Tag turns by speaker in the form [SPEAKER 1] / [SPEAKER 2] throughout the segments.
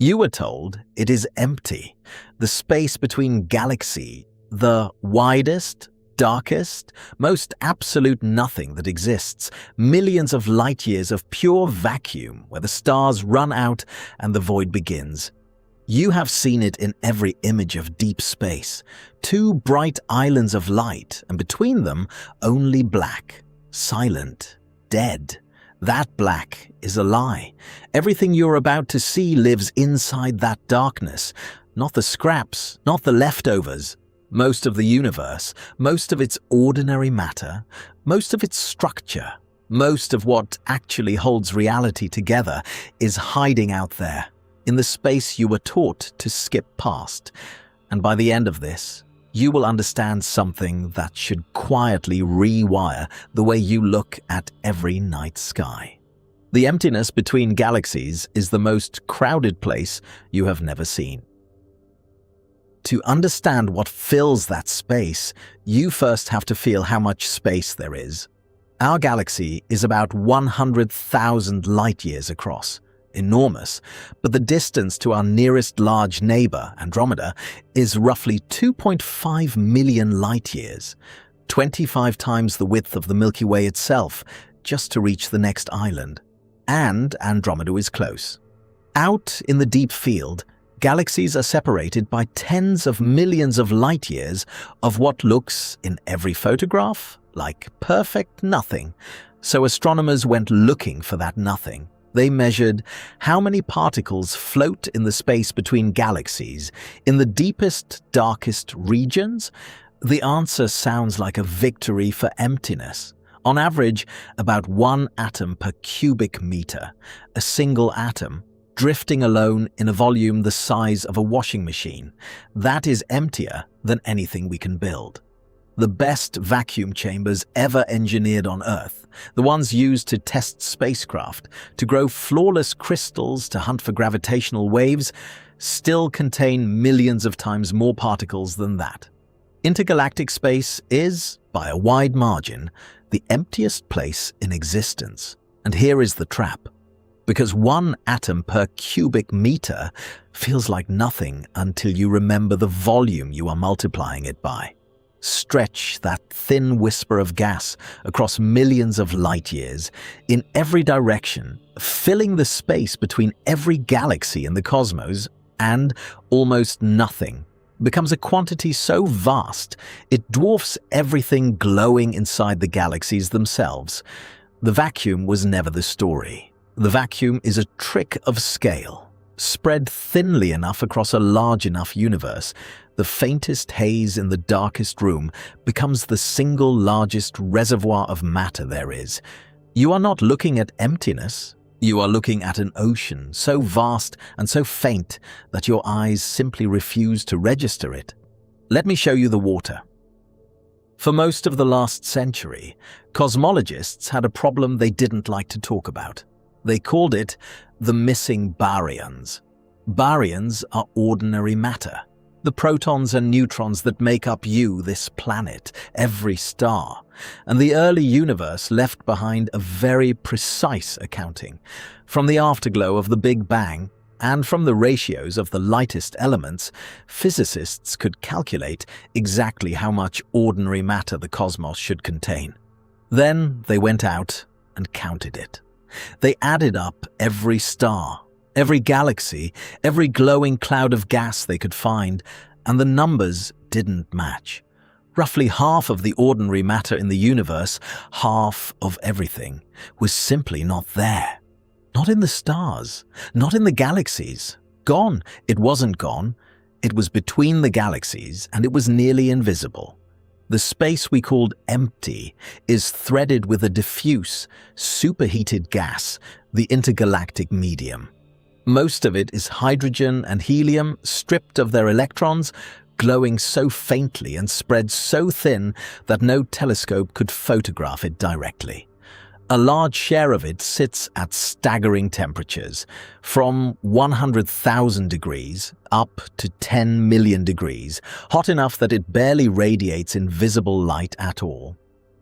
[SPEAKER 1] You were told it is empty, the space between galaxies, the widest, darkest, most absolute nothing that exists, millions of light years of pure vacuum where the stars run out and the void begins. You have seen it in every image of deep space, two bright islands of light, and between them only black, silent, dead. That black is a lie. Everything you're about to see lives inside that darkness, not the scraps, not the leftovers. Most of the universe, most of its ordinary matter, most of its structure, most of what actually holds reality together is hiding out there, in the space you were taught to skip past. And by the end of this, you will understand something that should quietly rewire the way you look at every night sky. The emptiness between galaxies is the most crowded place you have never seen. To understand what fills that space, you first have to feel how much space there is. Our galaxy is about 100,000 light-years across. Enormous, but the distance to our nearest large neighbor, Andromeda, is roughly 2.5 million light-years, 25 times the width of the Milky Way itself, just to reach the next island. And Andromeda is close. Out in the deep field, galaxies are separated by tens of millions of light-years of what looks, in every photograph, like perfect nothing. So astronomers went looking for that nothing. They measured how many particles float in the space between galaxies in the deepest, darkest regions. The answer sounds like a victory for emptiness. On average, about 1 atom per cubic meter, a single atom, drifting alone in a volume the size of a washing machine. That is emptier than anything we can build. The best vacuum chambers ever engineered on Earth, the ones used to test spacecraft, to grow flawless crystals to hunt for gravitational waves, still contain millions of times more particles than that. Intergalactic space is, by a wide margin, the emptiest place in existence. And here is the trap. Because 1 atom per cubic meter feels like nothing until you remember the volume you are multiplying it by. Stretch that thin whisper of gas across millions of light years in every direction, filling the space between every galaxy in the cosmos, and almost nothing becomes a quantity so vast it dwarfs everything glowing inside the galaxies themselves. The vacuum was never the story. The vacuum is a trick of scale. Spread thinly enough across a large enough universe, the faintest haze in the darkest room becomes the single largest reservoir of matter there is. You are not looking at emptiness. You are looking at an ocean so vast and so faint that your eyes simply refuse to register it. Let me show you the water. For most of the last century, cosmologists had a problem they didn't like to talk about. They called it the missing baryons. Baryons are ordinary matter. The protons and neutrons that make up you, this planet, every star. And the early universe left behind a very precise accounting. From the afterglow of the Big Bang, and from the ratios of the lightest elements, physicists could calculate exactly how much ordinary matter the cosmos should contain. Then they went out and counted it. They added up every star, every galaxy, every glowing cloud of gas they could find, and the numbers didn't match. Roughly half of the ordinary matter in the universe, half of everything, was simply not there. Not in the stars, not in the galaxies. Gone. It wasn't gone. It was between the galaxies, and it was nearly invisible. The space we called empty is threaded with a diffuse, superheated gas, the intergalactic medium. Most of it is hydrogen and helium stripped of their electrons, glowing so faintly and spread so thin that no telescope could photograph it directly. A large share of it sits at staggering temperatures, from 100,000 degrees up to 10 million degrees, hot enough that it barely radiates invisible light at all.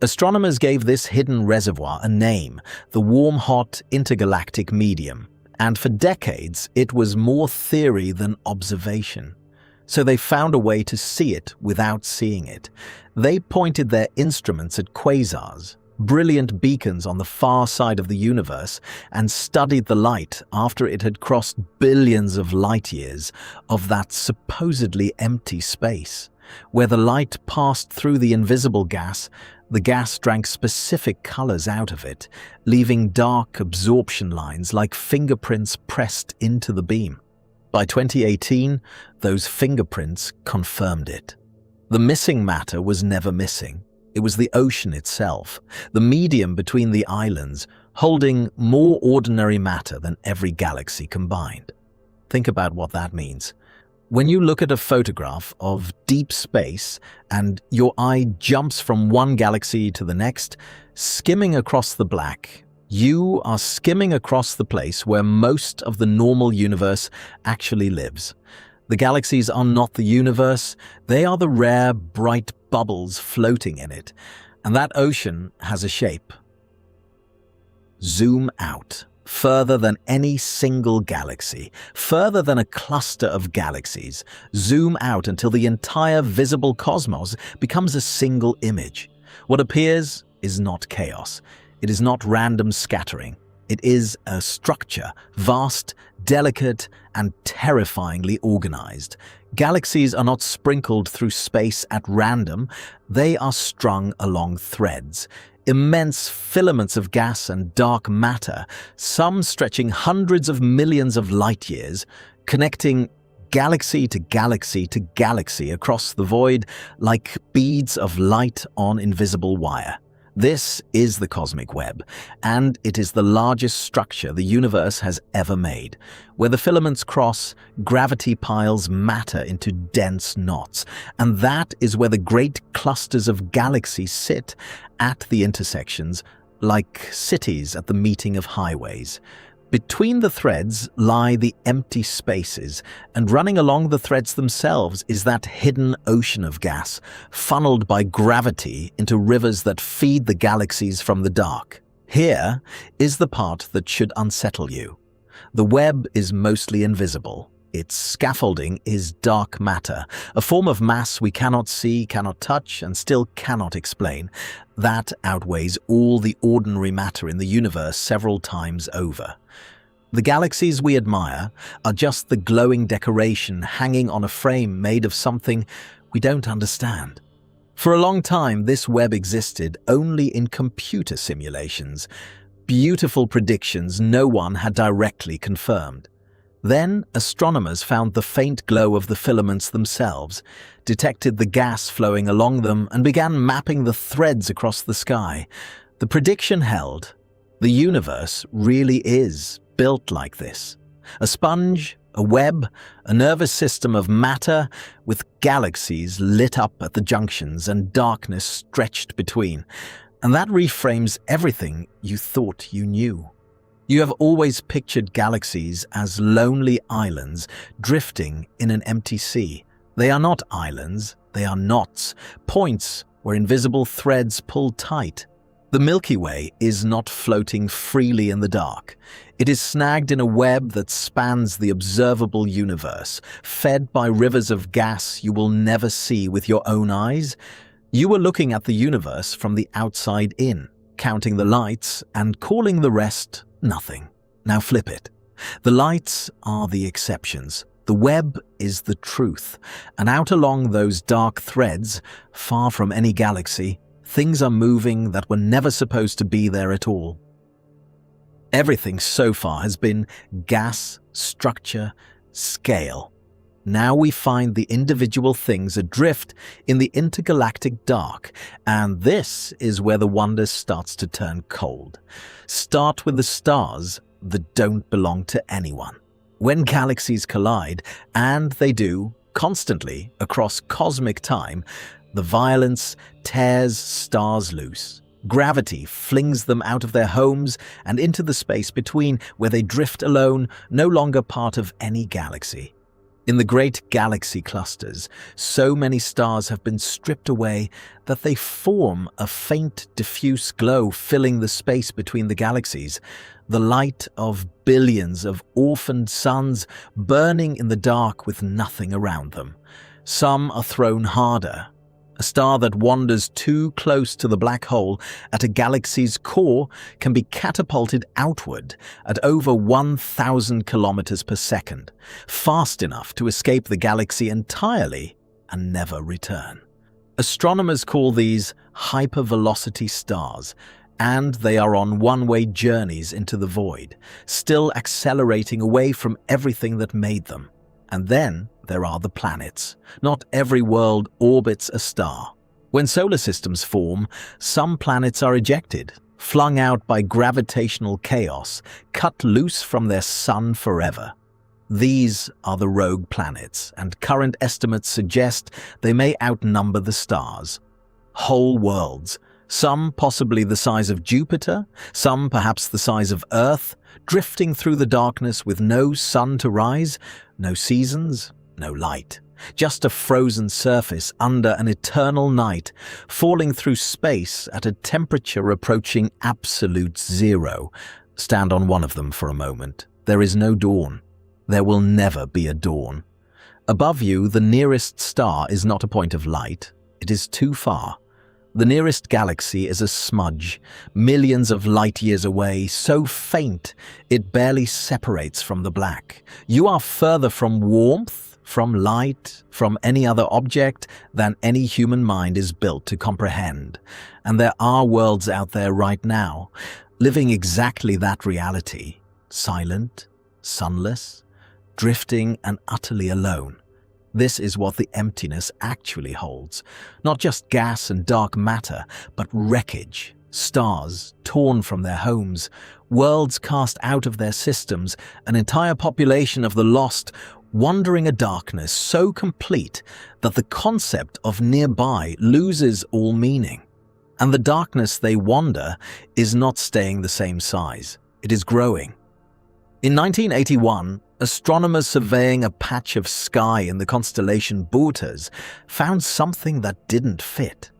[SPEAKER 1] Astronomers gave this hidden reservoir a name, the warm-hot intergalactic medium, And for decades, it was more theory than observation. So they found a way to see it without seeing it. They pointed their instruments at quasars, brilliant beacons on the far side of the universe, and studied the light after it had crossed billions of light years of that supposedly empty space. Where the light passed through the invisible gas, the gas drank specific colors out of it, leaving dark absorption lines like fingerprints pressed into the beam. By 2018, those fingerprints confirmed it. The missing matter was never missing. It was the ocean itself, the medium between the islands, holding more ordinary matter than every galaxy combined. Think about what that means. When you look at a photograph of deep space and your eye jumps from one galaxy to the next, skimming across the black, you are skimming across the place where most of the normal universe actually lives. The galaxies are not the universe, they are the rare, bright bubbles floating in it. And that ocean has a shape. Zoom out. Further than any single galaxy, further than a cluster of galaxies. Zoom out until the entire visible cosmos becomes a single image. What appears is not chaos. It is not random scattering. It is a structure, vast, delicate, and terrifyingly organized. Galaxies are not sprinkled through space at random. They are strung along threads. Immense filaments of gas and dark matter, some stretching hundreds of millions of light years, connecting galaxy to galaxy to galaxy across the void like beads of light on invisible wire. This is the cosmic web, and it is the largest structure the universe has ever made. Where the filaments cross, gravity piles matter into dense knots, and that is where the great clusters of galaxies sit at the intersections, like cities at the meeting of highways. Between the threads lie the empty spaces, and running along the threads themselves is that hidden ocean of gas, funneled by gravity into rivers that feed the galaxies from the dark. Here is the part that should unsettle you. The web is mostly invisible. Its scaffolding is dark matter, a form of mass we cannot see, cannot touch, and still cannot explain. That outweighs all the ordinary matter in the universe several times over. The galaxies we admire are just the glowing decoration hanging on a frame made of something we don't understand. For a long time, this web existed only in computer simulations, beautiful predictions no one had directly confirmed. Then, astronomers found the faint glow of the filaments themselves, detected the gas flowing along them, and began mapping the threads across the sky. The prediction held. The universe really is built like this. A sponge, a web, a nervous system of matter with galaxies lit up at the junctions and darkness stretched between. And that reframes everything you thought you knew. You have always pictured galaxies as lonely islands drifting in an empty sea. They are not islands, they are knots, points where invisible threads pull tight. The Milky Way is not floating freely in the dark. It is snagged in a web that spans the observable universe, fed by rivers of gas you will never see with your own eyes. You are looking at the universe from the outside in, counting the lights and calling the rest nothing. Now flip it. The lights are the exceptions. The web is the truth. And out along those dark threads, far from any galaxy, things are moving that were never supposed to be there at all. Everything so far has been gas, structure, scale. Now we find the individual things adrift in the intergalactic dark, and this is where the wonder starts to turn cold. Start with the stars that don't belong to anyone. When galaxies collide, and they do, constantly across cosmic time, the violence tears stars loose. Gravity flings them out of their homes and into the space between, where they drift alone, no longer part of any galaxy. In the great galaxy clusters, so many stars have been stripped away that they form a faint, diffuse glow filling the space between the galaxies. the light of billions of orphaned suns burning in the dark with nothing around them. Some are thrown harder. A star that wanders too close to the black hole at a galaxy's core can be catapulted outward at over 1,000 kilometers per second, fast enough to escape the galaxy entirely and never return. Astronomers call these hypervelocity stars, and they are on one-way journeys into the void, still accelerating away from everything that made them. And then there are the planets. Not every world orbits a star. When solar systems form, some planets are ejected, flung out by gravitational chaos, cut loose from their sun forever. These are the rogue planets, and current estimates suggest they may outnumber the stars. Whole worlds, some possibly the size of Jupiter, some perhaps the size of Earth, drifting through the darkness with no sun to rise, no seasons, no light. Just a frozen surface under an eternal night, falling through space at a temperature approaching absolute zero. Stand on one of them for a moment. There is no dawn. There will never be a dawn. Above you, the nearest star is not a point of light. It is too far. The nearest galaxy is a smudge, millions of light years away, so faint it barely separates from the black. You are further from warmth, from light, from any other object than any human mind is built to comprehend. And there are worlds out there right now, living exactly that reality, silent, sunless, drifting and utterly alone. This is what the emptiness actually holds. Not just gas and dark matter, but wreckage, stars torn from their homes, worlds cast out of their systems, an entire population of the lost wandering a darkness so complete that the concept of nearby loses all meaning. And the darkness they wander is not staying the same size. It is growing. In 1981, astronomers surveying a patch of sky in the constellation Boötes found something that didn't fit.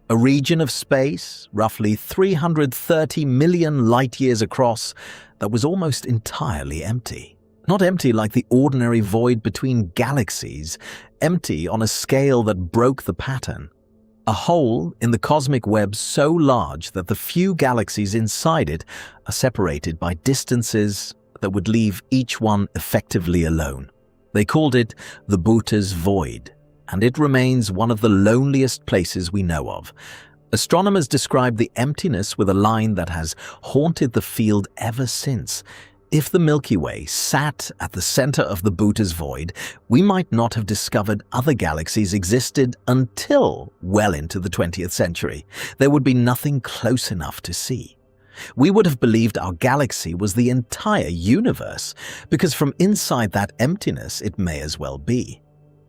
[SPEAKER 1] A region of space, roughly 330 million light-years across, that was almost entirely empty. Not empty like the ordinary void between galaxies, empty on a scale that broke the pattern. A hole in the cosmic web so large that the few galaxies inside it are separated by distances that would leave each one effectively alone. They called it the Boötes Void, and it remains one of the loneliest places we know of. Astronomers describe the emptiness with a line that has haunted the field ever since. If the Milky Way sat at the center of the Boötes Void, we might not have discovered other galaxies existed until well into the 20th century. There would be nothing close enough to see. We would have believed our galaxy was the entire universe, because from inside that emptiness it may as well be.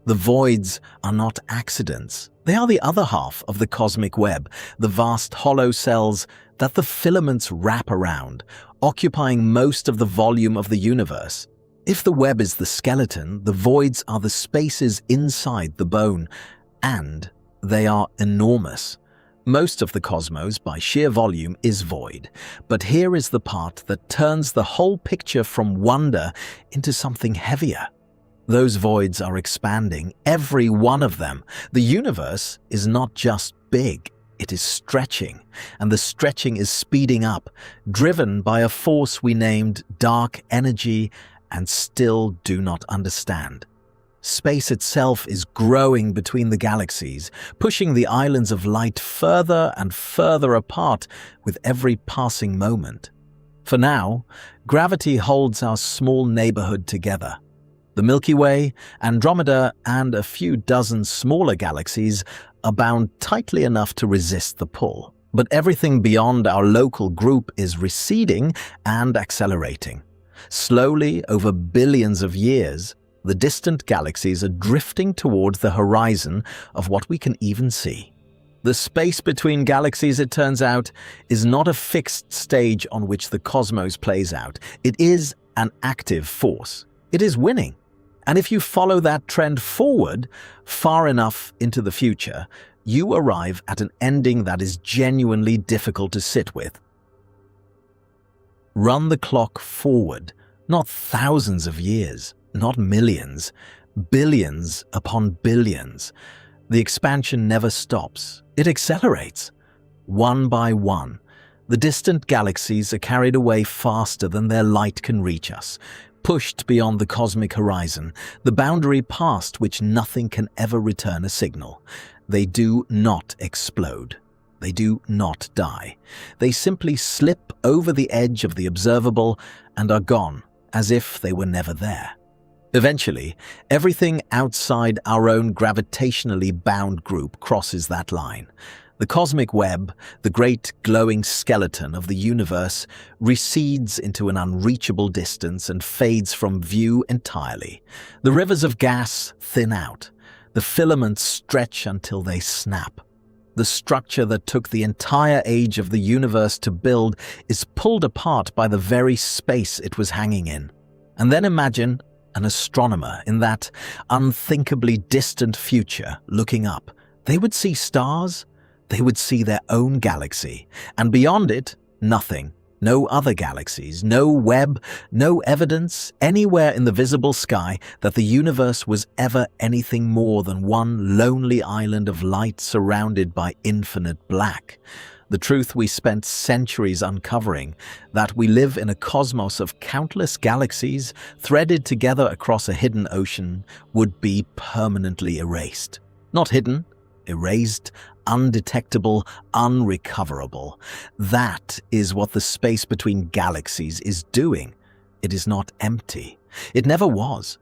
[SPEAKER 1] The voids are not accidents. They are the other half of the cosmic web, the vast hollow cells that the filaments wrap around, occupying most of the volume of the universe. If the web is the skeleton, the voids are the spaces inside the bone, and they are enormous. Most of the cosmos, by sheer volume, is void, but here is the part that turns the whole picture from wonder into something heavier. Those voids are expanding, every one of them. The universe is not just big, it is stretching, and the stretching is speeding up, driven by a force we named dark energy and still do not understand. Space itself is growing between the galaxies, pushing the islands of light further and further apart with every passing moment. For now, gravity holds our small neighborhood together. The Milky Way, Andromeda, and a few dozen smaller galaxies are bound tightly enough to resist the pull. But everything beyond our local group is receding and accelerating. Slowly, over billions of years, the distant galaxies are drifting towards the horizon of what we can even see. The space between galaxies, it turns out, is not a fixed stage on which the cosmos plays out. It is an active force. It is winning. And if you follow that trend forward, far enough into the future, you arrive at an ending that is genuinely difficult to sit with. Run the clock forward, not thousands of years, not millions, billions upon billions. The expansion never stops. It accelerates. One by one, the distant galaxies are carried away faster than their light can reach us, pushed beyond the cosmic horizon, the boundary past which nothing can ever return a signal. They do not explode. They do not die. They simply slip over the edge of the observable and are gone, as if they were never there. Eventually, everything outside our own gravitationally bound group crosses that line. The cosmic web, the great glowing skeleton of the universe, recedes into an unreachable distance and fades from view entirely. The rivers of gas thin out. The filaments stretch until they snap. The structure that took the entire age of the universe to build is pulled apart by the very space it was hanging in. And then imagine an astronomer in that unthinkably distant future looking up. They would see stars, they would see their own galaxy, and beyond it, nothing. No other galaxies, no web, no evidence anywhere in the visible sky that the universe was ever anything more than one lonely island of light surrounded by infinite black. The truth we spent centuries uncovering, that we live in a cosmos of countless galaxies threaded together across a hidden ocean, would be permanently erased. Not hidden, erased, undetectable, unrecoverable. That is what the space between galaxies is doing. It is not empty. It never was.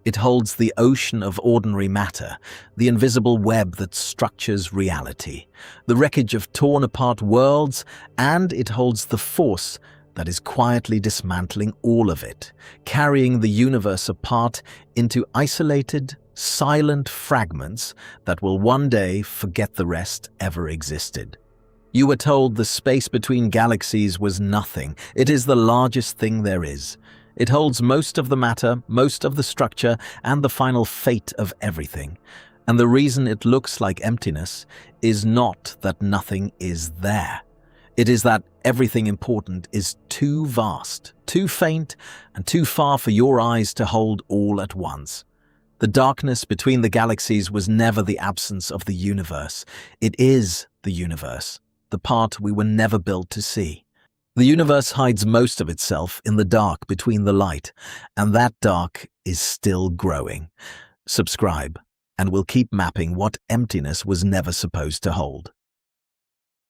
[SPEAKER 1] It holds the ocean of ordinary matter, the invisible web that structures reality, the wreckage of torn-apart worlds, and it holds the force that is quietly dismantling all of it, carrying the universe apart into isolated, silent fragments that will one day forget the rest ever existed. You were told the space between galaxies was nothing. It is the largest thing there is. It holds most of the matter, most of the structure, and the final fate of everything. And the reason it looks like emptiness is not that nothing is there. It is that everything important is too vast, too faint, and too far for your eyes to hold all at once. The darkness between the galaxies was never the absence of the universe. It is the universe, the part we were never built to see. The universe hides most of itself in the dark between the light, and that dark is still growing. Subscribe, and we'll keep mapping what emptiness was never supposed to hold.